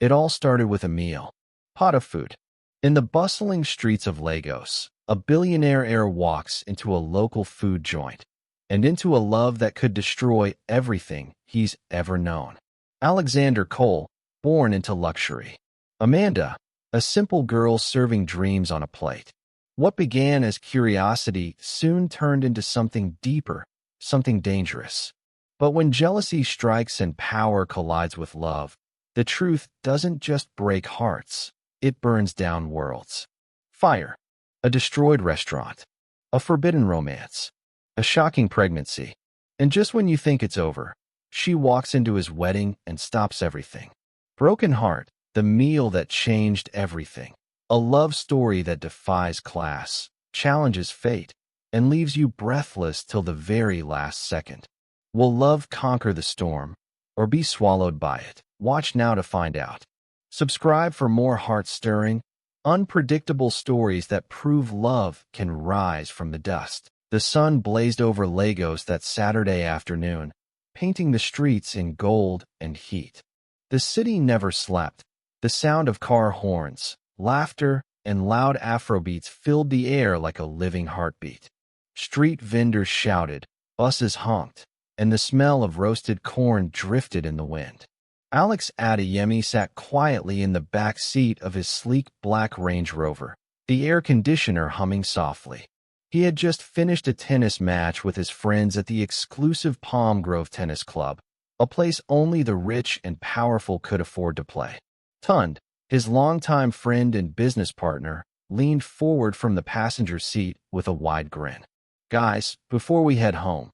It all started with a meal. Pot of food. In the bustling streets of Lagos, a billionaire heir walks into a local food joint and into a love that could destroy everything he's ever known. Alexander Cole, born into luxury. Amanda, a simple girl serving dreams on a plate. What began as curiosity soon turned into something deeper, something dangerous. But when jealousy strikes and power collides with love, the truth doesn't just break hearts, it burns down worlds. Fire. A destroyed restaurant. A forbidden romance. A shocking pregnancy. And just when you think it's over, she walks into his wedding and stops everything. Broken Heart. The meal that changed everything. A love story that defies class, challenges fate, and leaves you breathless till the very last second. Will love conquer the storm, or be swallowed by it? Watch now to find out. Subscribe for more heart-stirring, unpredictable stories that prove love can rise from the dust. The sun blazed over Lagos that Saturday afternoon, painting the streets in gold and heat. The city never slept. The sound of car horns, laughter, and loud Afrobeats filled the air like a living heartbeat. Street vendors shouted, buses honked, and the smell of roasted corn drifted in the wind. Alex Adeyemi sat quietly in the back seat of his sleek black Range Rover, the air conditioner humming softly. He had just finished a tennis match with his friends at the exclusive Palm Grove Tennis Club, a place only the rich and powerful could afford to play. Tund, his longtime friend and business partner, leaned forward from the passenger seat with a wide grin. "Guys, before we head home,"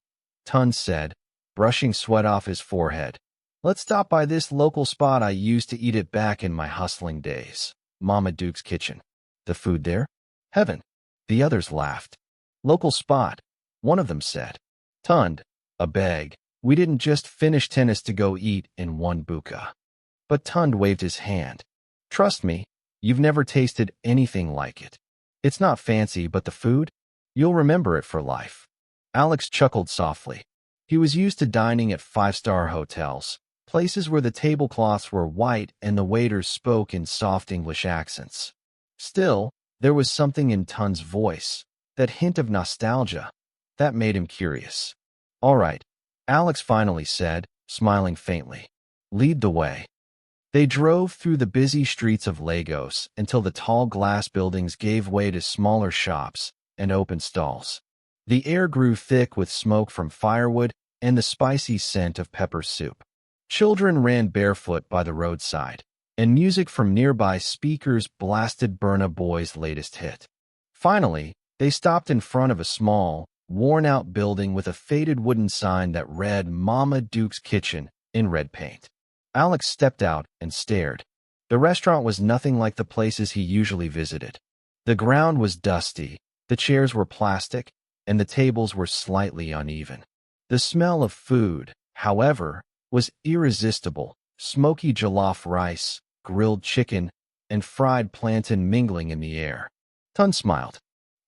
Tund said, brushing sweat off his forehead, "let's stop by this local spot I used to eat at back in my hustling days, Mama Duke's Kitchen." "The food there? Heaven." The others laughed. "Local spot," one of them said. "Tund, a beg. We didn't just finish tennis to go eat in one buka." But Tund waved his hand. "Trust me, you've never tasted anything like it. It's not fancy, but the food? You'll remember it for life." Alex chuckled softly. He was used to dining at five-star hotels, places where the tablecloths were white and the waiters spoke in soft English accents. Still, there was something in Tund's voice, that hint of nostalgia, that made him curious. "All right," Alex finally said, smiling faintly. "Lead the way." They drove through the busy streets of Lagos until the tall glass buildings gave way to smaller shops and open stalls. The air grew thick with smoke from firewood and the spicy scent of pepper soup. Children ran barefoot by the roadside, and music from nearby speakers blasted Burna Boy's latest hit. Finally, they stopped in front of a small, worn-out building with a faded wooden sign that read Mama Duke's Kitchen in red paint. Alex stepped out and stared. The restaurant was nothing like the places he usually visited. The ground was dusty, the chairs were plastic, and the tables were slightly uneven. The smell of food, however, was irresistible. Smoky jollof rice, grilled chicken, and fried plantain mingling in the air. Tund smiled.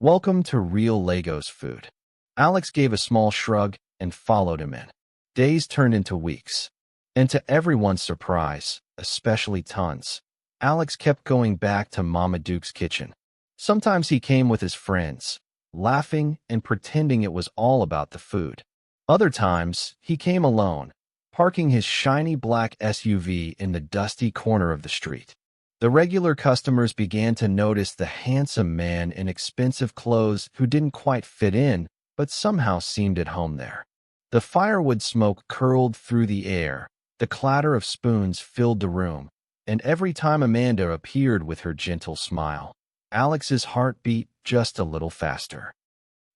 "Welcome to real Lagos food." Alex gave a small shrug and followed him in. Days turned into weeks. And to everyone's surprise, especially Tund's, Alex kept going back to Mama Duke's Kitchen. Sometimes he came with his friends, laughing and pretending it was all about the food. Other times, he came alone, parking his shiny black SUV in the dusty corner of the street. The regular customers began to notice the handsome man in expensive clothes who didn't quite fit in, but somehow seemed at home there. The firewood smoke curled through the air. The clatter of spoons filled the room, and every time Amanda appeared with her gentle smile, Alex's heart beat just a little faster.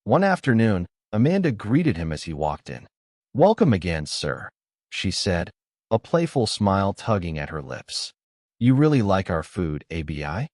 One afternoon, Amanda greeted him as he walked in. "Welcome again, sir," she said, a playful smile tugging at her lips. "You really like our food, ABI?"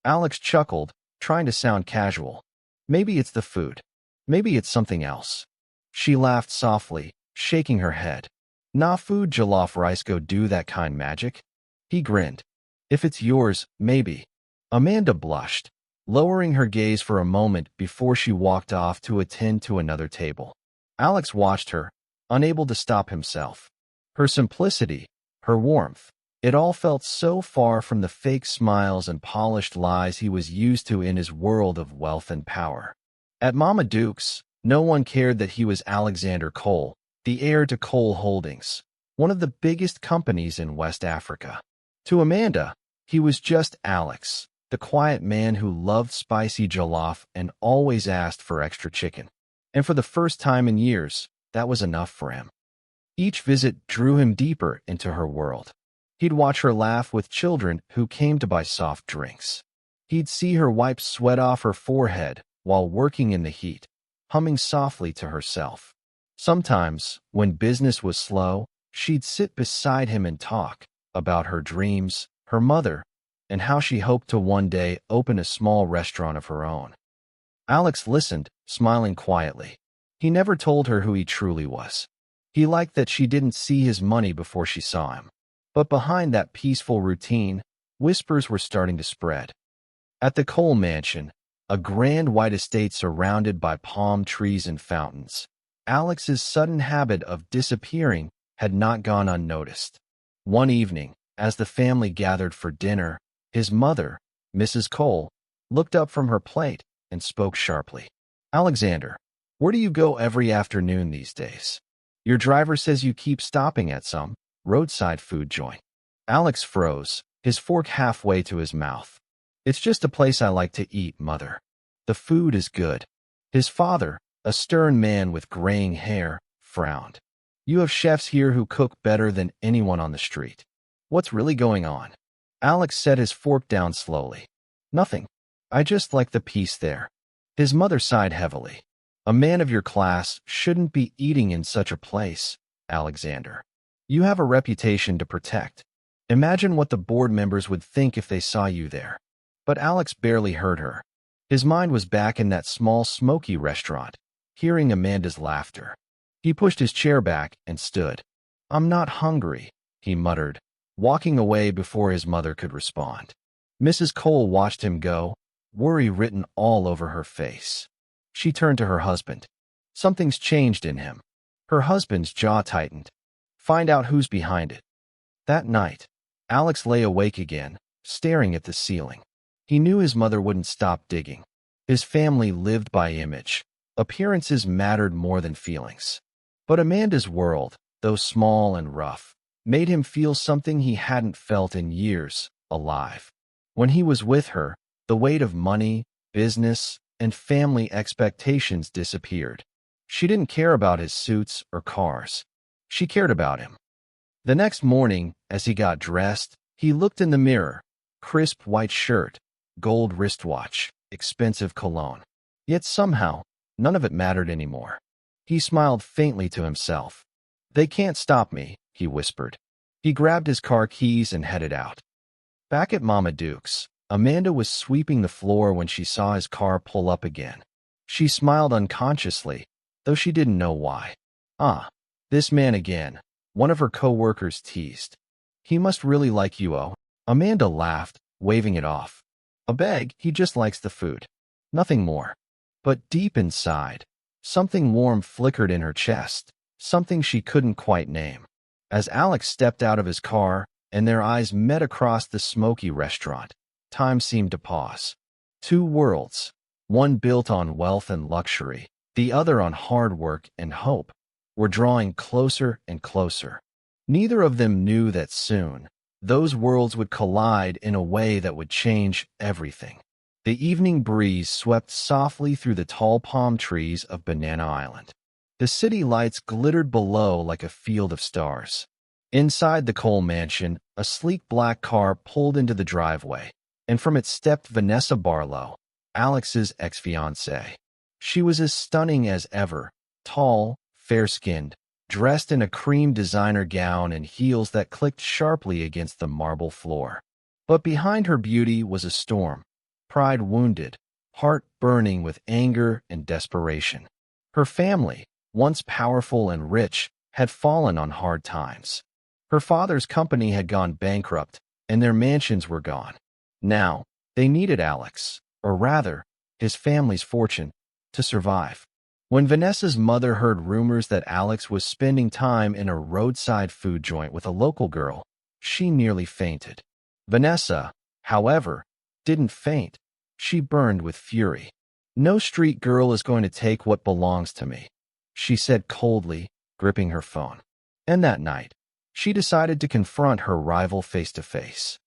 Alex chuckled, trying to sound casual. "Maybe it's the food. Maybe it's something else." She laughed softly, shaking her head. "Nah, food jollof rice go do that kind magic." He grinned. "If it's yours, maybe." Amanda blushed, lowering her gaze for a moment before she walked off to attend to another table. Alex watched her, unable to stop himself. Her simplicity, her warmth, It all felt so far from the fake smiles and polished lies he was used to in his world of wealth and power. At Mama Duke's, no one cared that he was Alexander Cole, the heir to Cole Holdings, one of the biggest companies in West Africa. To Amanda, he was just Alex, the quiet man who loved spicy jollof and always asked for extra chicken. And for the first time in years, that was enough for him. Each visit drew him deeper into her world. He'd watch her laugh with children who came to buy soft drinks. He'd see her wipe sweat off her forehead while working in the heat, humming softly to herself. Sometimes, when business was slow, she'd sit beside him and talk about her dreams, her mother, and how she hoped to one day open a small restaurant of her own. Alex listened, smiling quietly. He never told her who he truly was. He liked that she didn't see his money before she saw him. But behind that peaceful routine, whispers were starting to spread. At the Cole Mansion, a grand white estate surrounded by palm trees and fountains, Alex's sudden habit of disappearing had not gone unnoticed. One evening, as the family gathered for dinner, his mother, Mrs. Cole, looked up from her plate and spoke sharply. "Alexander, where do you go every afternoon these days? Your driver says you keep stopping at some roadside food joint." Alex froze, his fork halfway to his mouth. "It's just a place I like to eat, Mother. The food is good." His father, a stern man with graying hair, frowned. "You have chefs here who cook better than anyone on the street. What's really going on?" Alex set his fork down slowly. "Nothing. I just like the peace there." His mother sighed heavily. "A man of your class shouldn't be eating in such a place, Alexander. You have a reputation to protect. Imagine what the board members would think if they saw you there." But Alex barely heard her. His mind was back in that small, smoky restaurant, hearing Amanda's laughter. He pushed his chair back and stood. "I'm not hungry," he muttered, walking away before his mother could respond. Mrs. Cole watched him go, worry written all over her face. She turned to her husband. "Something's changed in him." Her husband's jaw tightened. "Find out who's behind it." That night, Alex lay awake again, staring at the ceiling. He knew his mother wouldn't stop digging. His family lived by image. Appearances mattered more than feelings. But Amanda's world, though small and rough, made him feel something he hadn't felt in years, alive. When he was with her, the weight of money, business, and family expectations disappeared. She didn't care about his suits or cars. She cared about him. The next morning, as he got dressed, he looked in the mirror. Crisp white shirt, gold wristwatch, expensive cologne. Yet somehow, none of it mattered anymore. He smiled faintly to himself. "They can't stop me," he whispered. He grabbed his car keys and headed out. Back at Mama Duke's, Amanda was sweeping the floor when she saw his car pull up again. She smiled unconsciously, though she didn't know why. "Ah, this man again," one of her co-workers teased. "He must really like you, oh." Amanda laughed, waving it off. "A bag, he just likes the food. Nothing more." But deep inside, something warm flickered in her chest, something she couldn't quite name. As Alex stepped out of his car and their eyes met across the smoky restaurant, time seemed to pause. Two worlds, one built on wealth and luxury, the other on hard work and hope, were drawing closer and closer. Neither of them knew that soon, those worlds would collide in a way that would change everything. The evening breeze swept softly through the tall palm trees of Banana Island. The city lights glittered below like a field of stars. Inside the Cole Mansion, a sleek black car pulled into the driveway, and from it stepped Vanessa Barlow, Alex's ex-fiancée. She was as stunning as ever, tall, fair-skinned, dressed in a cream designer gown and heels that clicked sharply against the marble floor. But behind her beauty was a storm, pride wounded, heart burning with anger and desperation. Her family, once powerful and rich, had fallen on hard times. Her father's company had gone bankrupt, and their mansions were gone. Now, they needed Alex, or rather, his family's fortune, to survive. When Vanessa's mother heard rumors that Alex was spending time in a roadside food joint with a local girl, She nearly fainted. Vanessa, however, didn't faint. She burned with fury. "No street girl is going to take what belongs to me," she said coldly, gripping her phone. And that night, she decided to confront her rival face to face.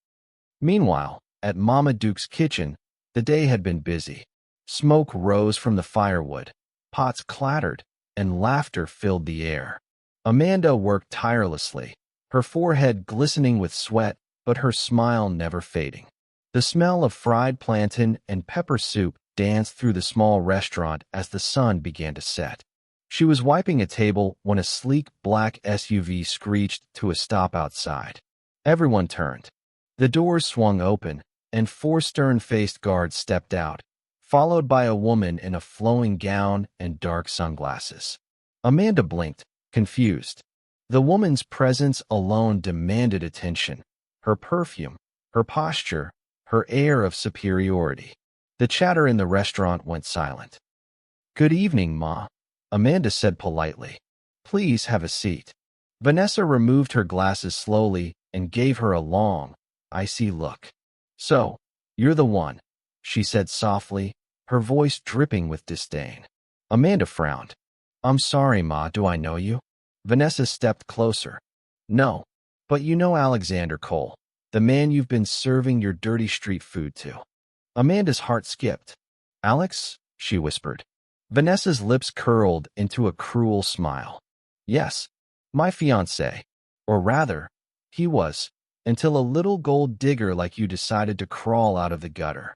Meanwhile, at Mama Duke's kitchen, the day had been busy. Smoke rose from the firewood, pots clattered, and laughter filled the air. Amanda worked tirelessly, her forehead glistening with sweat, but her smile never fading. The smell of fried plantain and pepper soup danced through the small restaurant as the sun began to set. She was wiping a table when a sleek black SUV screeched to a stop outside. Everyone turned. The doors swung open, and four stern-faced guards stepped out, followed by a woman in a flowing gown and dark sunglasses. Amanda blinked, confused. The woman's presence alone demanded attention. Her perfume, her posture, her air of superiority. The chatter in the restaurant went silent. "Good evening, Ma," Amanda said politely. "Please have a seat." Vanessa removed her glasses slowly and gave her a long, icy look. "So, you're the one," she said softly, her voice dripping with disdain. Amanda frowned. "I'm sorry, Ma, do I know you?" Vanessa stepped closer. "No, but you know Alexander Cole, the man you've been serving your dirty street food to." Amanda's heart skipped. "Alex?" she whispered. Vanessa's lips curled into a cruel smile. "Yes, my fiancé. Or rather, he was, until a little gold digger like you decided to crawl out of the gutter."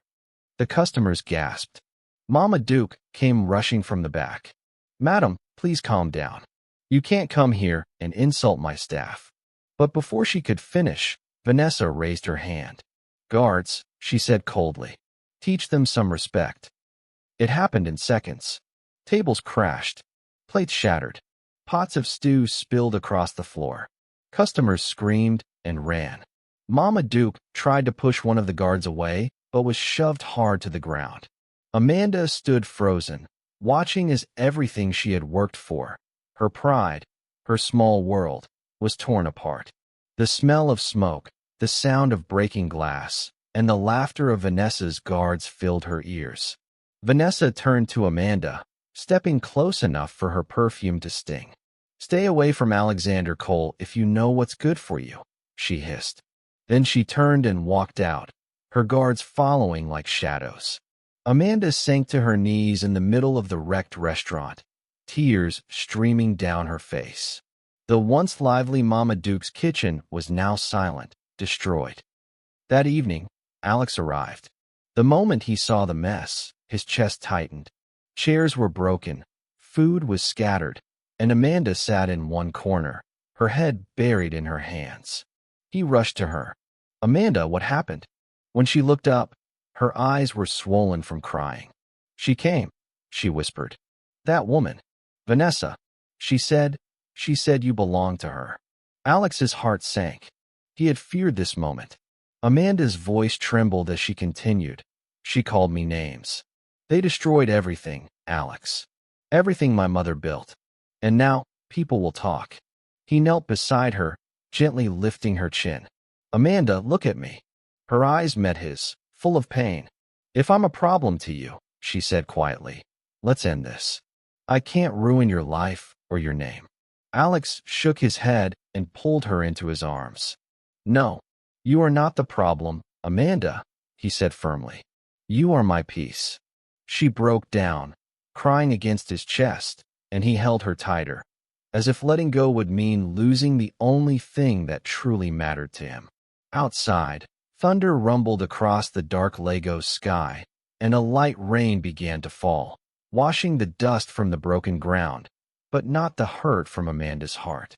The customers gasped. Mama Duke came rushing from the back. "Madam, please calm down. You can't come here and insult my staff." But before she could finish, Vanessa raised her hand. "Guards," she said coldly. "Teach them some respect." It happened in seconds. Tables crashed. Plates shattered. Pots of stew spilled across the floor. Customers screamed and ran. Mama Duke tried to push one of the guards away, but was shoved hard to the ground. Amanda stood frozen, watching as everything she had worked for, her pride, her small world, was torn apart. The smell of smoke, the sound of breaking glass, and the laughter of Vanessa's guards filled her ears. Vanessa turned to Amanda, stepping close enough for her perfume to sting. "Stay away from Alexander Cole if you know what's good for you," she hissed. Then she turned and walked out, her guards following like shadows. Amanda sank to her knees in the middle of the wrecked restaurant, tears streaming down her face. The once lively Mama Duke's kitchen was now silent, destroyed. That evening, Alex arrived. The moment he saw the mess, his chest tightened. Chairs were broken, food was scattered, and Amanda sat in one corner, her head buried in her hands. He rushed to her. "Amanda, what happened?" When she looked up, her eyes were swollen from crying. "She came," she whispered. "That woman, Vanessa, she said you belonged to her." Alex's heart sank. He had feared this moment. Amanda's voice trembled as she continued. "She called me names. They destroyed everything, Alex. Everything my mother built. And now, people will talk." He knelt beside her, gently lifting her chin. "Amanda, look at me." Her eyes met his, full of pain. "If I'm a problem to you," she said quietly, "let's end this. I can't ruin your life or your name." Alex shook his head and pulled her into his arms. "No, you are not the problem, Amanda," he said firmly. "You are my peace." She broke down, crying against his chest, and he held her tighter, as if letting go would mean losing the only thing that truly mattered to him. Outside, thunder rumbled across the dark Lagos sky, and a light rain began to fall, washing the dust from the broken ground, but not the hurt from Amanda's heart.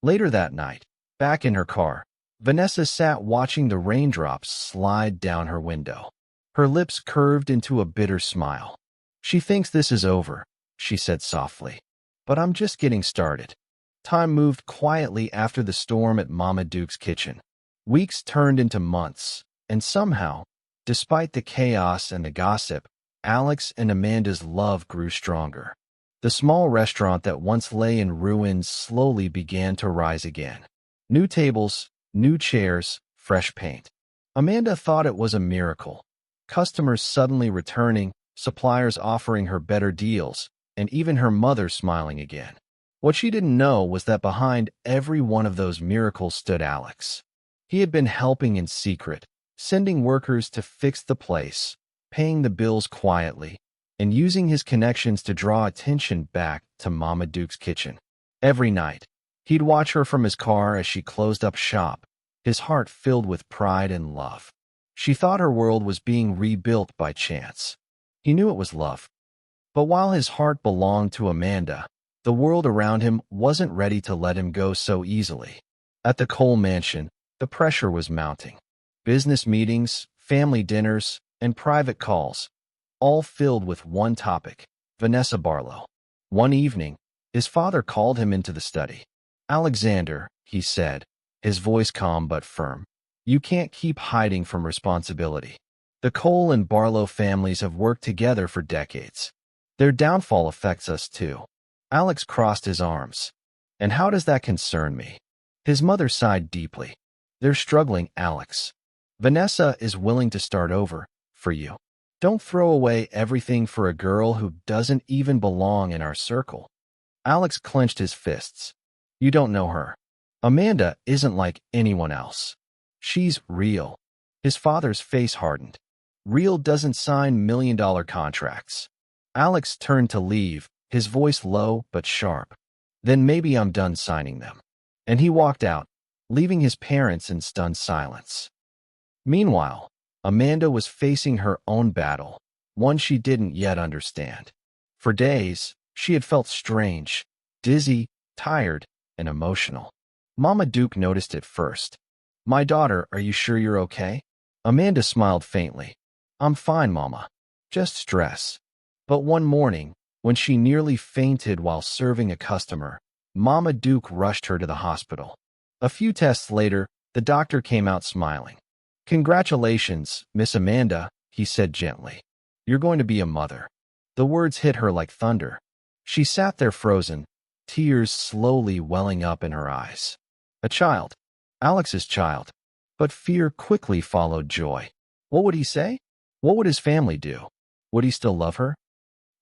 Later that night, back in her car, Vanessa sat watching the raindrops slide down her window. Her lips curved into a bitter smile. "She thinks this is over," she said softly. "But I'm just getting started." Time moved quietly after the storm at Mama Duke's kitchen. Weeks turned into months, and somehow, despite the chaos and the gossip, Alex and Amanda's love grew stronger. The small restaurant that once lay in ruins slowly began to rise again. New tables, New chairs, fresh paint. Amanda thought it was a miracle. Customers suddenly returning, suppliers offering her better deals, and even her mother smiling again. What she didn't know was that behind every one of those miracles stood Alex. He had been helping in secret, sending workers to fix the place, paying the bills quietly, and using his connections to draw attention back to Mama Duke's kitchen. Every night, he'd watch her from his car as she closed up shop, his heart filled with pride and love. She thought her world was being rebuilt by chance. He knew it was love. But while his heart belonged to Amanda, the world around him wasn't ready to let him go so easily. At the Cole mansion, the pressure was mounting. Business meetings, family dinners, and private calls, all filled with one topic: Vanessa Barlow. One evening, his father called him into the study. "Alexander," he said, his voice calm but firm, "you can't keep hiding from responsibility. The Cole and Barlow families have worked together for decades. Their downfall affects us too." Alex crossed his arms. "And how does that concern me?" His mother sighed deeply. "They're struggling, Alex. Vanessa is willing to start over, for you. Don't throw away everything for a girl who doesn't even belong in our circle." Alex clenched his fists. "You don't know her. Amanda isn't like anyone else. She's real." His father's face hardened. "Real doesn't sign million-dollar contracts." Alex turned to leave, his voice low but sharp. "Then maybe I'm done signing them." And he walked out, leaving his parents in stunned silence. Meanwhile, Amanda was facing her own battle, one she didn't yet understand. For days, she had felt strange, dizzy, tired, and emotional. Mama Duke noticed it first. "My daughter, are you sure you're okay?" Amanda smiled faintly. "I'm fine, Mama. Just stress." But one morning, when she nearly fainted while serving a customer, Mama Duke rushed her to the hospital. A few tests later, the doctor came out smiling. "Congratulations, Miss Amanda," he said gently. "You're going to be a mother." The words hit her like thunder. She sat there frozen, tears slowly welling up in her eyes. A child. Alex's child. But fear quickly followed joy. What would he say? What would his family do? Would he still love her?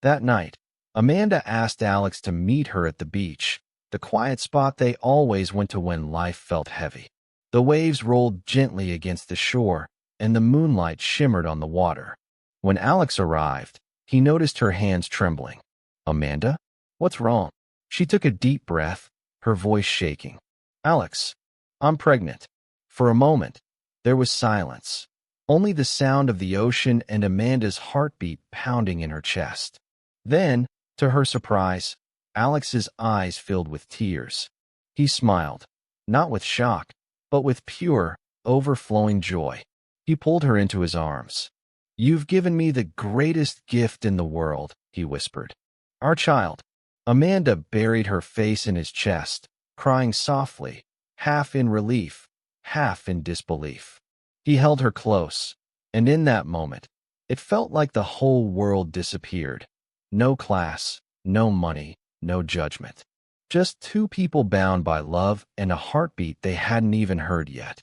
That night, Amanda asked Alex to meet her at the beach, the quiet spot they always went to when life felt heavy. The waves rolled gently against the shore, and the moonlight shimmered on the water. When Alex arrived, he noticed her hands trembling. "Amanda? What's wrong?" She took a deep breath, her voice shaking. "Alex, I'm pregnant." For a moment, there was silence, only the sound of the ocean and Amanda's heartbeat pounding in her chest. Then, to her surprise, Alex's eyes filled with tears. He smiled, not with shock, but with pure, overflowing joy. He pulled her into his arms. "You've given me the greatest gift in the world," he whispered. "Our child." Amanda buried her face in his chest, crying softly, half in relief, half in disbelief. He held her close, and in that moment, it felt like the whole world disappeared. No class, no money, no judgment. Just two people bound by love and a heartbeat they hadn't even heard yet.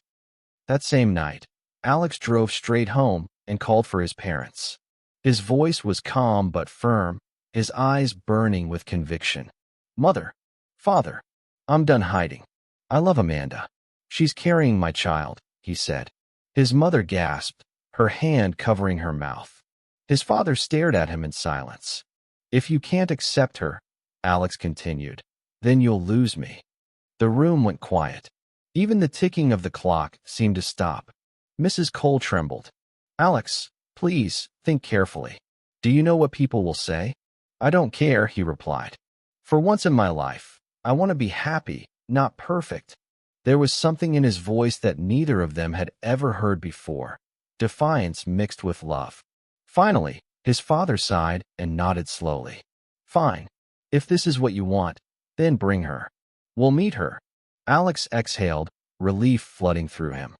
That same night, Alex drove straight home and called for his parents. His voice was calm but firm, his eyes burning with conviction. "Mother, Father, I'm done hiding. I love Amanda. She's carrying my child," he said. His mother gasped, her hand covering her mouth. His father stared at him in silence. "If you can't accept her," Alex continued, "then you'll lose me." The room went quiet. Even the ticking of the clock seemed to stop. Mrs. Cole trembled. "Alex, please, think carefully. Do you know what people will say?" "I don't care," he replied. "For once in my life, I want to be happy, not perfect." There was something in his voice that neither of them had ever heard before, defiance mixed with love. Finally, his father sighed and nodded slowly. "Fine. If this is what you want, then bring her. We'll meet her." Alex exhaled, relief flooding through him.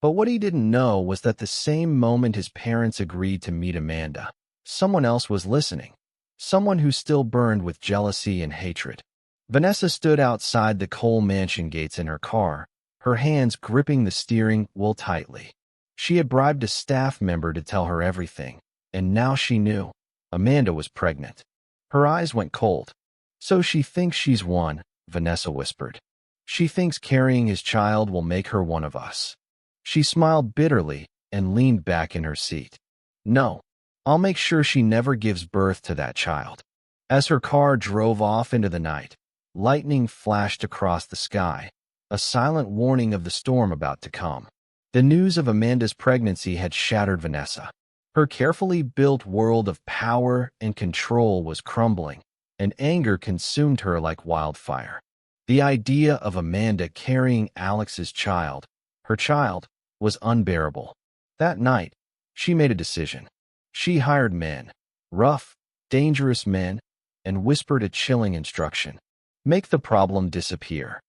But what he didn't know was that the same moment his parents agreed to meet Amanda, someone else was listening. Someone who still burned with jealousy and hatred. Vanessa stood outside the Cole mansion gates in her car, her hands gripping the steering wheel tightly. She had bribed a staff member to tell her everything, and now she knew. Amanda was pregnant. Her eyes went cold. "So she thinks she's one," Vanessa whispered. "She thinks carrying his child will make her one of us." She smiled bitterly and leaned back in her seat. "No, I'll make sure she never gives birth to that child." As her car drove off into the night, lightning flashed across the sky, a silent warning of the storm about to come. The news of Amanda's pregnancy had shattered Vanessa. Her carefully built world of power and control was crumbling, and anger consumed her like wildfire. The idea of Amanda carrying Alex's child, her child, was unbearable. That night, she made a decision. She hired men, rough, dangerous men, and whispered a chilling instruction: make the problem disappear.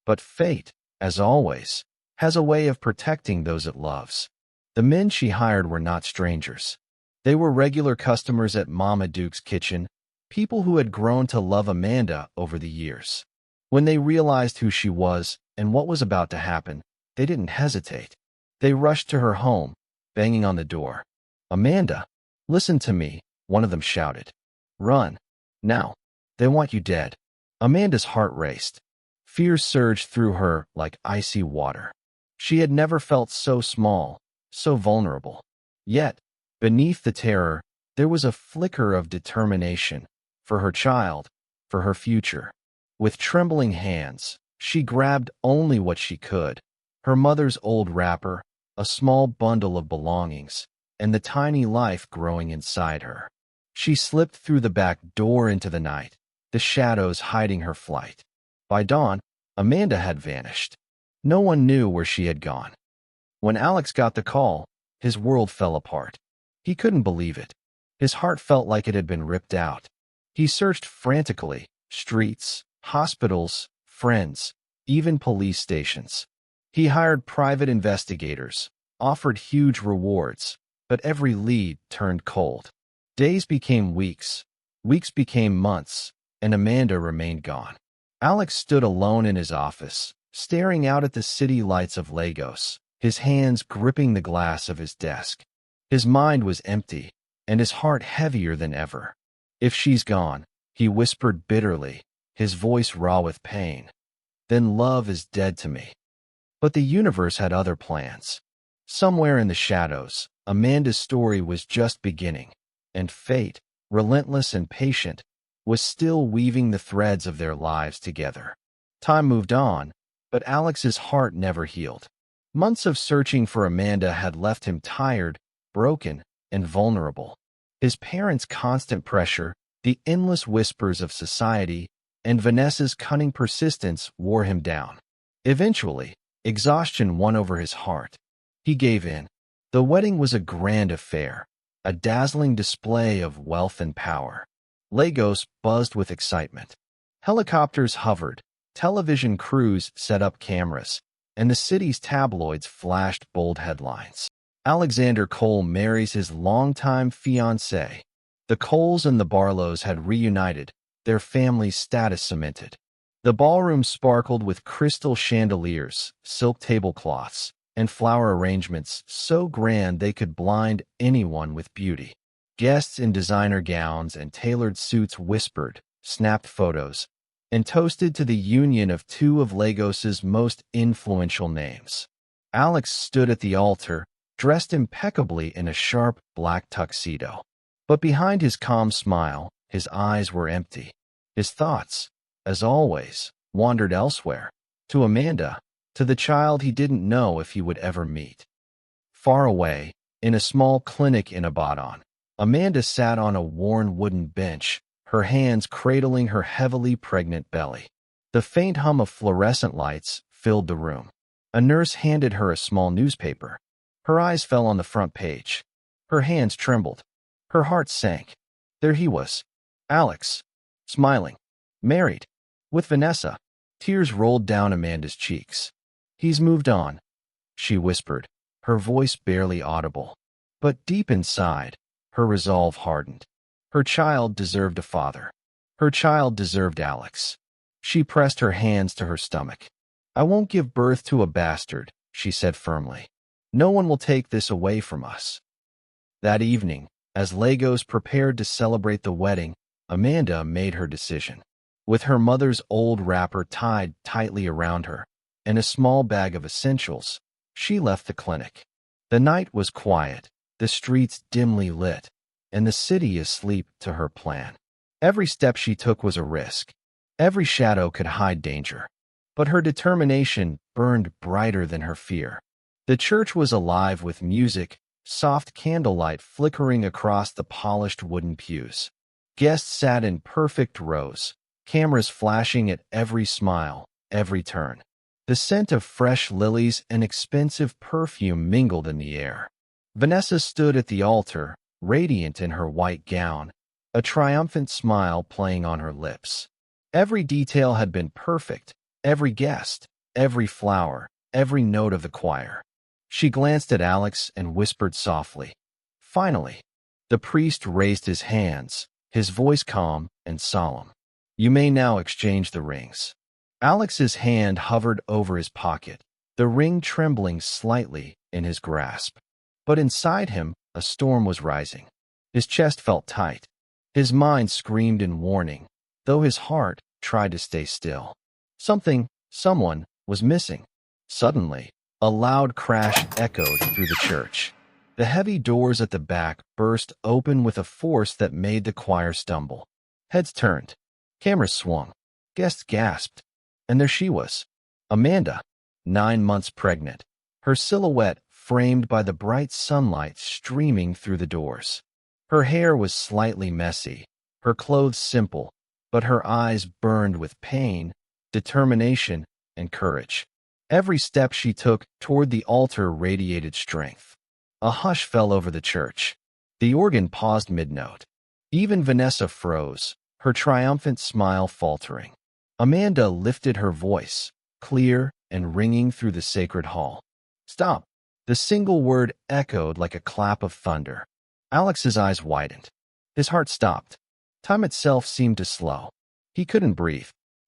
But fate, as always, has a way of protecting those it loves. The men she hired were not strangers. They were regular customers at Mama Duke's kitchen, people who had grown to love Amanda over the years. When they realized who she was and what was about to happen, they didn't hesitate. They rushed to her home, banging on the door. "Amanda, listen to me," one of them shouted. "Run, now. They want you dead." Amanda's heart raced. Fear surged through her like icy water. She had never felt so small, so vulnerable. Yet, beneath the terror, there was a flicker of determination, for her child, for her future. With trembling hands, she grabbed only what she could: her mother's old wrapper, a small bundle of belongings, and the tiny life growing inside her. She slipped through the back door into the night, the shadows hiding her flight. By dawn, Amanda had vanished. No one knew where she had gone. When Alex got the call, his world fell apart. He couldn't believe it. His heart felt like it had been ripped out. He searched frantically: streets, hospitals, friends, even police stations. He hired private investigators, offered huge rewards, but every lead turned cold. Days became weeks, weeks became months, and Amanda remained gone. Alex stood alone in his office, staring out at the city lights of Lagos, his hands gripping the glass of his desk. His mind was empty, and his heart heavier than ever. "If she's gone," he whispered bitterly, his voice raw with pain, "then love is dead to me." But the universe had other plans. Somewhere in the shadows, Amanda's story was just beginning, and fate, relentless and patient, was still weaving the threads of their lives together. Time moved on, but Alex's heart never healed. Months of searching for Amanda had left him tired, broken, and vulnerable. His parents' constant pressure, the endless whispers of society, and Vanessa's cunning persistence wore him down. Eventually, exhaustion won over his heart. He gave in. The wedding was a grand affair, a dazzling display of wealth and power. Lagos buzzed with excitement. Helicopters hovered, television crews set up cameras, and the city's tabloids flashed bold headlines. Alexander Cole marries his longtime fiancée. The Coles and the Barlows had reunited, their family's status cemented. The ballroom sparkled with crystal chandeliers, silk tablecloths, and flower arrangements so grand they could blind anyone with beauty. Guests in designer gowns and tailored suits whispered, snapped photos, and toasted to the union of two of Lagos's most influential names. Alex stood at the altar, dressed impeccably in a sharp black tuxedo. But behind his calm smile, his eyes were empty. His thoughts, as always, wandered elsewhere, to Amanda, to the child he didn't know if he would ever meet. Far away, in a small clinic in Ibadan, Amanda sat on a worn wooden bench, her hands cradling her heavily pregnant belly. The faint hum of fluorescent lights filled the room. A nurse handed her a small newspaper. Her eyes fell on the front page. Her hands trembled. Her heart sank. There he was, Alex, smiling, married, with Vanessa. Tears rolled down Amanda's cheeks. "He's moved on," she whispered, her voice barely audible. But deep inside, her resolve hardened. Her child deserved a father. Her child deserved Alex. She pressed her hands to her stomach. I won't give birth to a bastard, she said firmly. No one will take this away from us. That evening, as Lagos prepared to celebrate the wedding, Amanda made her decision. With her mother's old wrapper tied tightly around her and a small bag of essentials, she left the clinic. The night was quiet, the streets dimly lit, and the city asleep to her plan. Every step she took was a risk. Every shadow could hide danger. But her determination burned brighter than her fear. The church was alive with music, soft candlelight flickering across the polished wooden pews. Guests sat in perfect rows, cameras flashing at every smile, every turn. The scent of fresh lilies and expensive perfume mingled in the air. Vanessa stood at the altar, radiant in her white gown, a triumphant smile playing on her lips. Every detail had been perfect, every guest, every flower, every note of the choir. She glanced at Alex and whispered softly. Finally, the priest raised his hands, his voice calm and solemn. You may now exchange the rings. Alex's hand hovered over his pocket, the ring trembling slightly in his grasp. But inside him, a storm was rising. His chest felt tight. His mind screamed in warning, though his heart tried to stay still. Someone was missing. Suddenly, a loud crash echoed through the church. The heavy doors at the back burst open with a force that made the choir stumble. Heads turned. Cameras swung. Guests gasped. And there she was, Amanda, 9 months pregnant, her silhouette framed by the bright sunlight streaming through the doors. Her hair was slightly messy, her clothes simple, but her eyes burned with pain, determination, and courage. Every step she took toward the altar radiated strength. A hush fell over the church. The organ paused mid-note. Even Vanessa froze, her triumphant smile faltering. Amanda lifted her voice, clear and ringing through the sacred hall. Stop! The single word echoed like a clap of thunder. Alex's eyes widened. His heart stopped. Time itself seemed to slow. He couldn't breathe.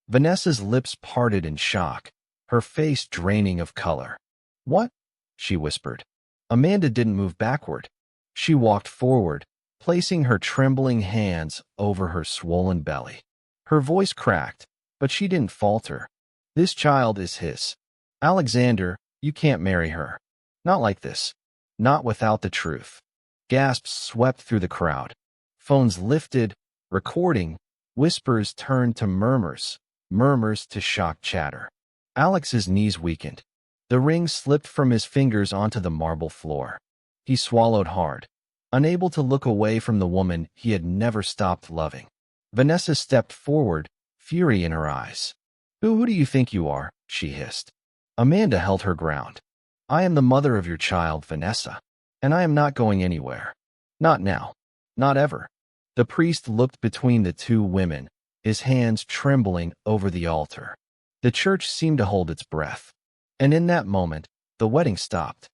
Vanessa's lips parted in shock, her face draining of color. What? She whispered. Amanda didn't move backward. She walked forward, placing her trembling hands over her swollen belly. Her voice cracked, but she didn't falter. This child is his. Alexander, you can't marry her. Not like this. Not without the truth. Gasps swept through the crowd. Phones lifted, recording. Whispers turned to murmurs, murmurs to shocked chatter. Alex's knees weakened. The ring slipped from his fingers onto the marble floor. He swallowed hard, unable to look away from the woman he had never stopped loving. Vanessa stepped forward, fury in her eyes. Who do you think you are? She hissed. Amanda held her ground. I am the mother of your child, Vanessa, and I am not going anywhere. Not now. Not ever. The priest looked between the two women, his hands trembling over the altar. The church seemed to hold its breath. And in that moment, the wedding stopped.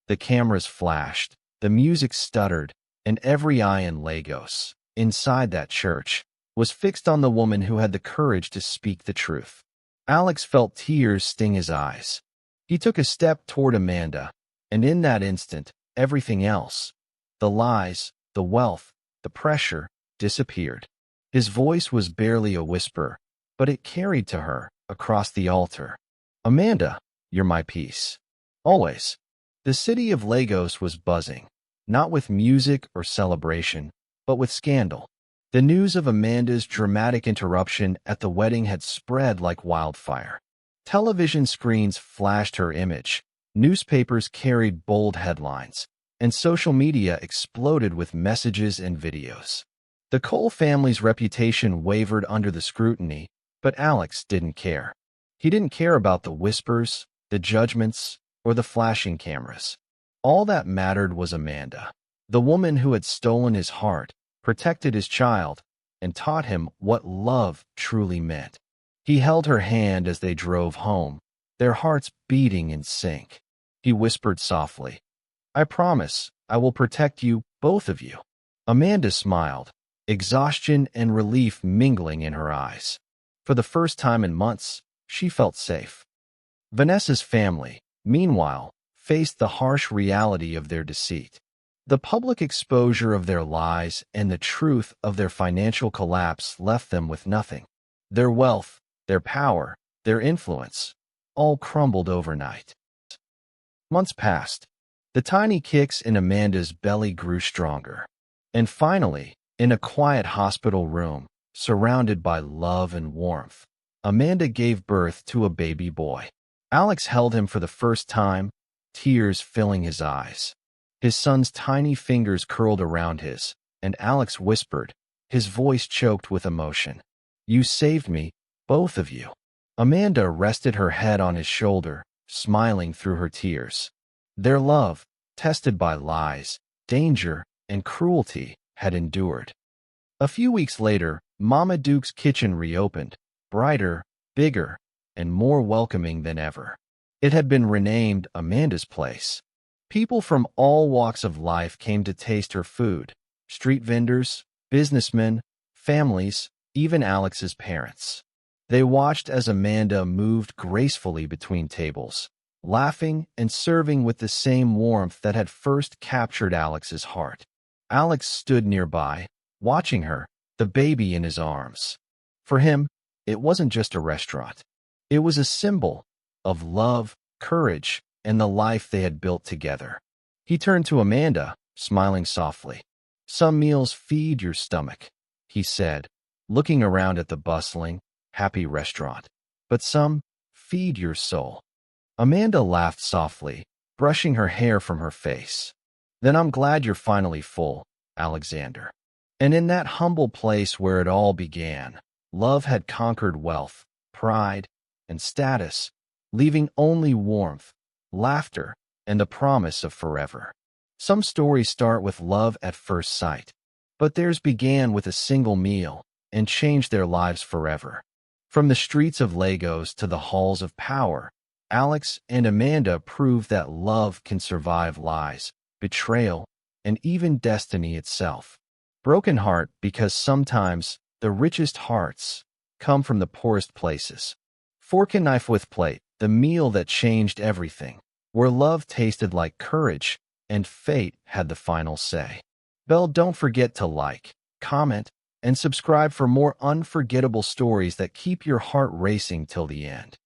The cameras flashed, the music stuttered, and every eye in Lagos, inside that church, was fixed on the woman who had the courage to speak the truth. Alex felt tears sting his eyes. He took a step toward Amanda, and in that instant, everything else, the lies, the wealth, the pressure, disappeared. His voice was barely a whisper, but it carried to her, across the altar. Amanda, you're my peace. Always. The city of Lagos was buzzing, not with music or celebration, but with scandal. The news of Amanda's dramatic interruption at the wedding had spread like wildfire. Television screens flashed her image, newspapers carried bold headlines, and social media exploded with messages and videos. The Cole family's reputation wavered under the scrutiny, but Alex didn't care. He didn't care about the whispers, the judgments, or the flashing cameras. All that mattered was Amanda, the woman who had stolen his heart, protected his child, and taught him what love truly meant. He held her hand as they drove home, their hearts beating in sync. He whispered softly, I promise I will protect you, both of you. Amanda smiled, exhaustion and relief mingling in her eyes. For the first time in months, she felt safe. Vanessa's family, meanwhile, faced the harsh reality of their deceit. The public exposure of their lies and the truth of their financial collapse left them with nothing. Their wealth, their power, their influence, all crumbled overnight. Months passed. The tiny kicks in Amanda's belly grew stronger. And finally, in a quiet hospital room, surrounded by love and warmth, Amanda gave birth to a baby boy. Alex held him for the first time, tears filling his eyes. His son's tiny fingers curled around his, and Alex whispered, his voice choked with emotion. "You saved me, both of you." Amanda rested her head on his shoulder, smiling through her tears. Their love, tested by lies, danger, and cruelty, had endured. A few weeks later, Mama Duke's kitchen reopened, brighter, bigger, and more welcoming than ever. It had been renamed Amanda's Place. People from all walks of life came to taste her food: street vendors, businessmen, families, even Alex's parents. They watched as Amanda moved gracefully between tables, laughing and serving with the same warmth that had first captured Alex's heart. Alex stood nearby, watching her, the baby in his arms. For him, it wasn't just a restaurant. It was a symbol of love, courage, and the life they had built together. He turned to Amanda, smiling softly. "Some meals feed your stomach," he said, looking around at the bustling, happy restaurant. "But some feed your soul." Amanda laughed softly, brushing her hair from her face. "Then I'm glad you're finally full, Alexander." And in that humble place where it all began, love had conquered wealth, pride, and status, leaving only warmth, laughter, and the promise of forever. Some stories start with love at first sight, but theirs began with a single meal and changed their lives forever. From the streets of Lagos to the halls of power, Alex and Amanda proved that love can survive lies, betrayal, and even destiny itself. Broken heart, because sometimes the richest hearts come from the poorest places. Fork and Knife with Plate, the meal that changed everything, where love tasted like courage and fate had the final say. Don't forget to like, comment, and subscribe for more unforgettable stories that keep your heart racing till the end.